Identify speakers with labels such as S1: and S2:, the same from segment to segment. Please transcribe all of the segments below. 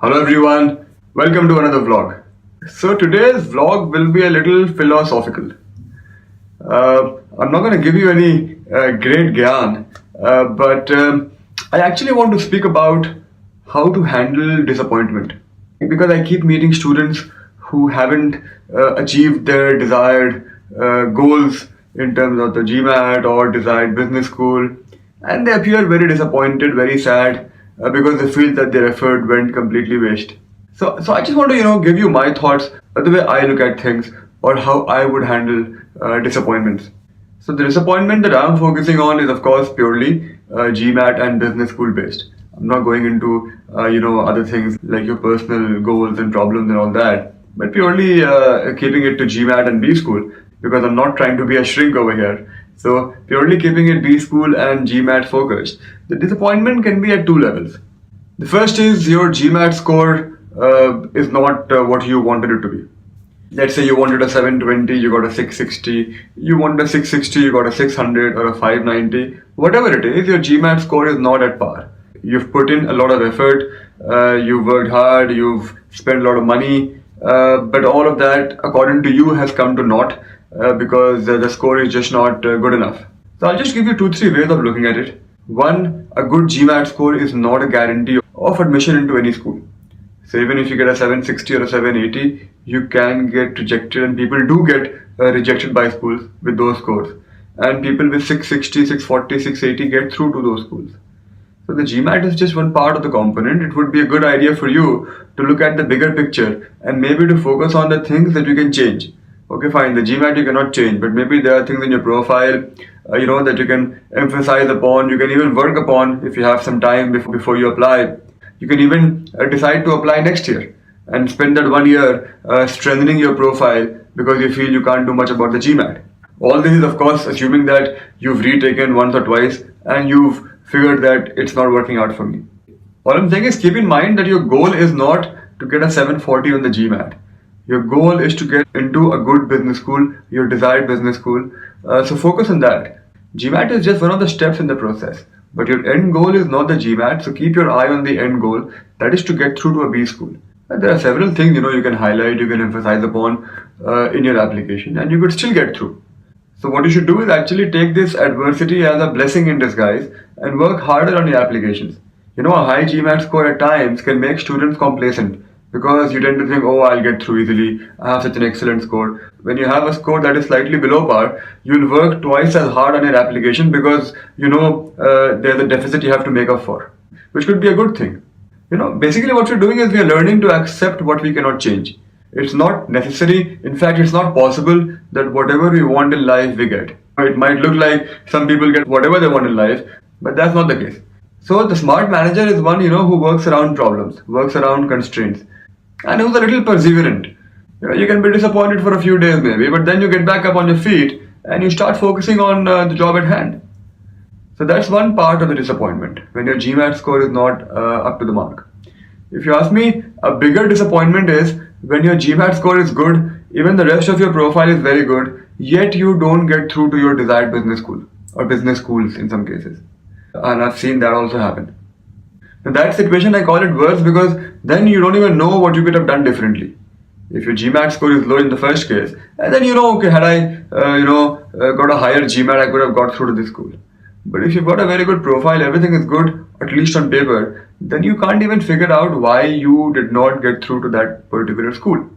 S1: Hello everyone, welcome to another vlog. So today's vlog will be a little philosophical. I'm not going to give you any great gyan, but I actually want to speak about how to handle disappointment. Because I keep meeting students who haven't achieved their desired goals in terms of the GMAT or desired business school, and they appear very disappointed, very sad, because they feel that their effort went completely waste. So I just want to give you my thoughts, the way I look at things, or how I would handle disappointments. So the disappointment that I'm focusing on is of course purely GMAT and business school based. I'm not going into other things like your personal goals and problems and all that, but purely keeping it to GMAT and B school, because I'm not trying to be a shrink over here. So purely keeping it B school and GMAT focused. The disappointment can be at two levels. The first is your GMAT score is not what you wanted it to be. Let's say you wanted a 720, you got a 660. You wanted a 660, you got a 600 or a 590. Whatever it is, your GMAT score is not at par. You've put in a lot of effort, you've worked hard, you've spent a lot of money, but all of that, according to you, has come to naught because the score is just not good enough. So I'll just give you 2-3 ways of looking at it. One, a good GMAT score is not a guarantee of admission into any school. So even if you get a 760 or a 780, you can get rejected, and people do get rejected by schools with those scores. And people with 660, 640, 680 get through to those schools. So the GMAT is just one part of the component. It would be a good idea for you to look at the bigger picture and maybe to focus on the things that you can change. Okay, fine, the GMAT you cannot change, but maybe there are things in your profile, that you can emphasize upon, you can even work upon if you have some time before you apply. You can even decide to apply next year and spend that 1 year strengthening your profile because you feel you can't do much about the GMAT. All this is of course assuming that you've retaken once or twice and you've figured that it's not working out for me. All I'm saying is keep in mind that your goal is not to get a 740 on the GMAT. Your goal is to get into a good business school, your desired business school. So focus on that. GMAT is just one of the steps in the process. But your end goal is not the GMAT, so keep your eye on the end goal, that is to get through to a B school. And there are several things you can highlight, you can emphasize upon in your application, and you could still get through. So what you should do is actually take this adversity as a blessing in disguise and work harder on your applications. A high GMAT score at times can make students complacent because you tend to think, oh, I'll get through easily, I have such an excellent score. When you have a score that is slightly below par, you'll work twice as hard on your application because there's a deficit you have to make up for, which could be a good thing. Basically what we're doing is we are learning to accept what we cannot change. It's not necessary, in fact it's not possible that whatever we want in life we get. It might look like some people get whatever they want in life, but that's not the case. So the smart manager is one who works around problems, works around constraints, and who's a little perseverant. You can be disappointed for a few days maybe, but then you get back up on your feet and you start focusing on the job at hand. So that's one part of the disappointment, when your GMAT score is not up to the mark. If you ask me, a bigger disappointment is when your GMAT score is good, even the rest of your profile is very good, yet you don't get through to your desired business school, or business schools in some cases. And I've seen that also happen. In that situation, I call it worse because then you don't even know what you could have done differently. If your GMAT score is low in the first case, and then okay, had I got a higher GMAT, I could have got through to this school. But if you've got a very good profile, everything is good, at least on paper, then you can't even figure out why you did not get through to that particular school.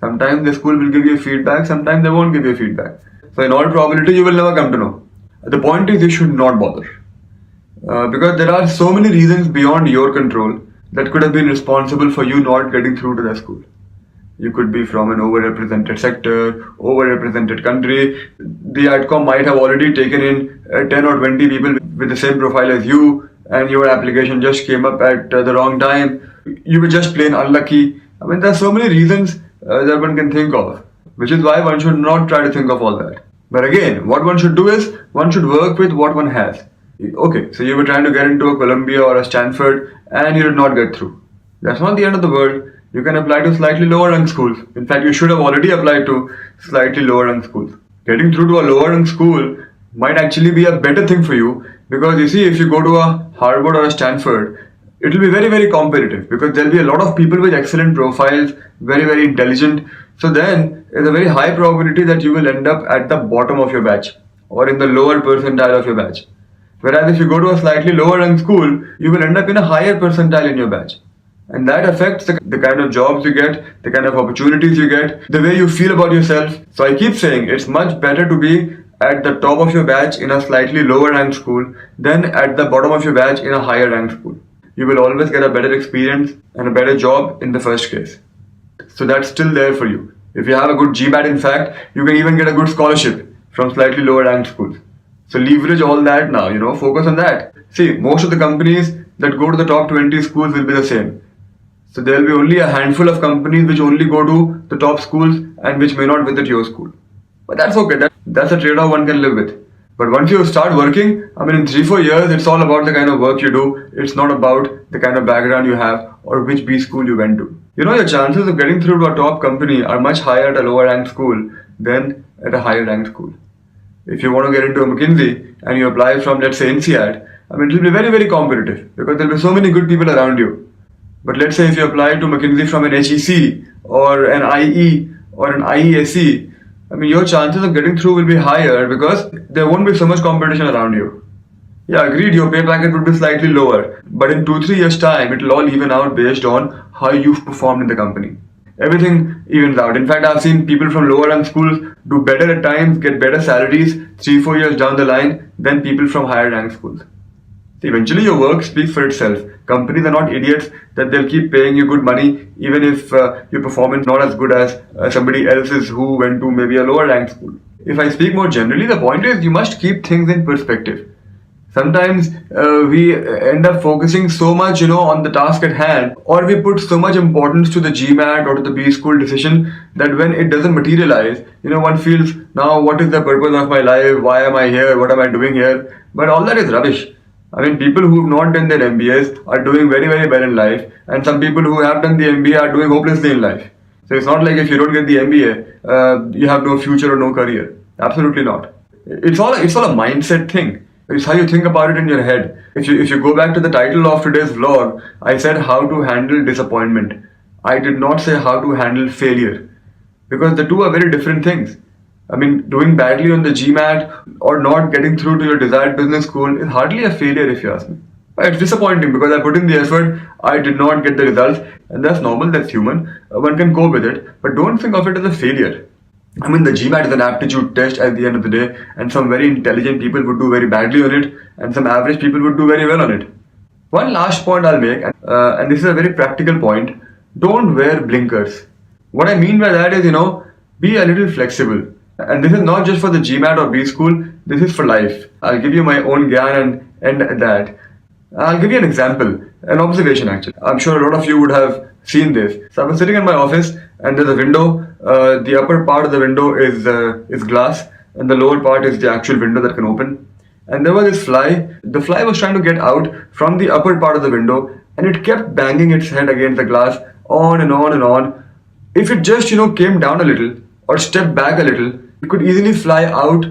S1: Sometimes the school will give you feedback, sometimes they won't give you feedback. So in all probability, you will never come to know. The point is you should not bother. Because there are so many reasons beyond your control that could have been responsible for you not getting through to that school. You could be from an overrepresented sector, overrepresented country. The outcome might have already taken in 10 or 20 people with the same profile as you, and your application just came up at the wrong time. You were just plain unlucky. There are so many reasons that one can think of, which is why one should not try to think of all that. But again, what one should do is, one should work with what one has. Okay, so you were trying to get into a Columbia or a Stanford and you did not get through. That's not the end of the world. You can apply to slightly lower rank schools. In fact, you should have already applied to slightly lower rank schools. Getting through to a lower rank school might actually be a better thing for you because you see, if you go to a Harvard or a Stanford, it will be very, very competitive because there'll be a lot of people with excellent profiles, very, very intelligent. So then there's a very high probability that you will end up at the bottom of your batch or in the lower percentile of your batch. Whereas if you go to a slightly lower ranked school, you will end up in a higher percentile in your batch. And that affects the kind of jobs you get, the kind of opportunities you get, the way you feel about yourself. So I keep saying it's much better to be at the top of your batch in a slightly lower ranked school than at the bottom of your batch in a higher ranked school. You will always get a better experience and a better job in the first case. So that's still there for you. If you have a good GMAT, in fact, you can even get a good scholarship from slightly lower ranked schools. So leverage all that now, focus on that. See, most of the companies that go to the top 20 schools will be the same. So there will be only a handful of companies which only go to the top schools and which may not visit your school. But that's okay. That's a trade-off one can live with. But once you start working, in 3-4 years, it's all about the kind of work you do. It's not about the kind of background you have or which B school you went to. Your chances of getting through to a top company are much higher at a lower ranked school than at a higher ranked school. If you want to get into a McKinsey and you apply from, let's say, INSEAD, it will be very, very competitive because there will be so many good people around you. But let's say if you apply to McKinsey from an HEC or an IE or an IESE, your chances of getting through will be higher because there won't be so much competition around you. Yeah, agreed, your pay packet would be slightly lower, but in 2-3 years time, it will all even out based on how you've performed in the company. Everything evens out. In fact, I've seen people from lower ranked schools do better at times, get better salaries 3-4 years down the line than people from higher ranked schools. See, eventually your work speaks for itself. Companies are not idiots that they'll keep paying you good money even if your performance is not as good as somebody else's who went to maybe a lower ranked school. If I speak more generally, the point is you must keep things in perspective. Sometimes we end up focusing so much, on the task at hand, or we put so much importance to the GMAT or to the B school decision that when it doesn't materialize, one feels, now what is the purpose of my life? Why am I here? What am I doing here? But all that is rubbish. People who have not done their MBAs are doing very, very well in life, and some people who have done the MBA are doing hopelessly in life. So it's not like if you don't get the MBA, you have no future or no career. Absolutely not. It's all a mindset thing. It's how you think about it in your head. If you go back to the title of today's vlog, I said how to handle disappointment. I did not say how to handle failure, because the two are very different things. Doing badly on the GMAT or not getting through to your desired business school is hardly a failure if you ask me. It's disappointing because I put in the effort, I did not get the results, and that's normal, that's human. One can cope with it, but don't think of it as a failure. The GMAT is an aptitude test at the end of the day, and some very intelligent people would do very badly on it, and some average people would do very well on it. One last point I'll make, and this is a very practical point, don't wear blinkers. What I mean by that is, be a little flexible. And this is not just for the GMAT or B school, this is for life. I'll give you my own gyan and end at that. I'll give you an example, an observation actually. I'm sure a lot of you would have seen this. So I was sitting in my office and there's a window. The upper part of the window is glass and the lower part is the actual window that can open. And there was this fly. The fly was trying to get out from the upper part of the window and it kept banging its head against the glass on and on and on. If it just, came down a little or stepped back a little, it could easily fly out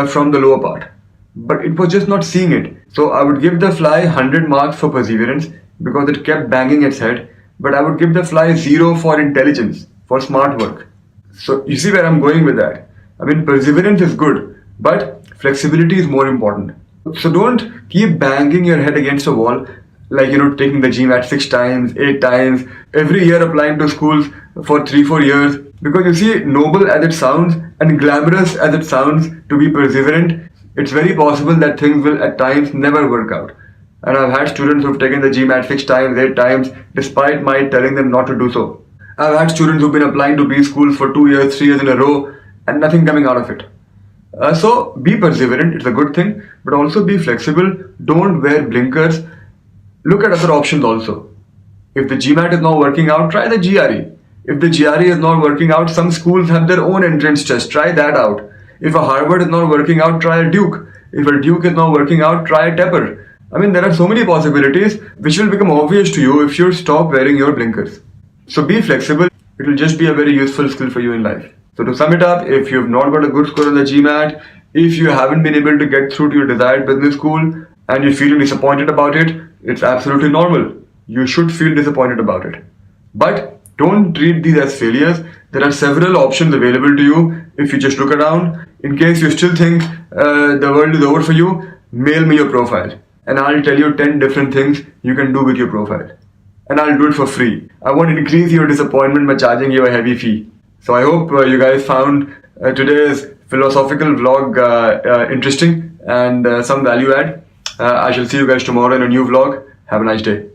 S1: from the lower part. But it was just not seeing it. So I would give the fly 100 marks for perseverance because it kept banging its head. But I would give the fly 0 for intelligence, for smart work. So you see where I'm going with that. Perseverance is good, but flexibility is more important. So don't keep banging your head against a wall, like, taking the GMAT 6 times, 8 times, every year applying to schools for 3-4 years. Because you see, noble as it sounds and glamorous as it sounds to be perseverant, it's very possible that things will at times never work out. And I've had students who've taken the GMAT 6 times, 8 times, despite my telling them not to do so. I've had students who've been applying to B schools for 2 years, 3 years in a row, and nothing coming out of it. So be perseverant, it's a good thing, but also be flexible. Don't wear blinkers. Look at other options also. If the GMAT is not working out, try the GRE. If the GRE is not working out, some schools have their own entrance test. Try that out. If a Harvard is not working out, try a Duke. If a Duke is not working out, try a Tepper. There are so many possibilities which will become obvious to you if you stop wearing your blinkers. So be flexible. It will just be a very useful skill for you in life. So to sum it up, if you've not got a good score on the GMAT, if you haven't been able to get through to your desired business school and you're feeling disappointed about it, it's absolutely normal. you should feel disappointed about it. But don't treat these as failures. There are several options available to you if you just look around. In case you still think the world is over for you, mail me your profile and I'll tell you 10 different things you can do with your profile. And I'll do it for free. I won't increase your disappointment by charging you a heavy fee. So I hope you guys found today's philosophical vlog interesting and some value add. I shall see you guys tomorrow in a new vlog. Have a nice day.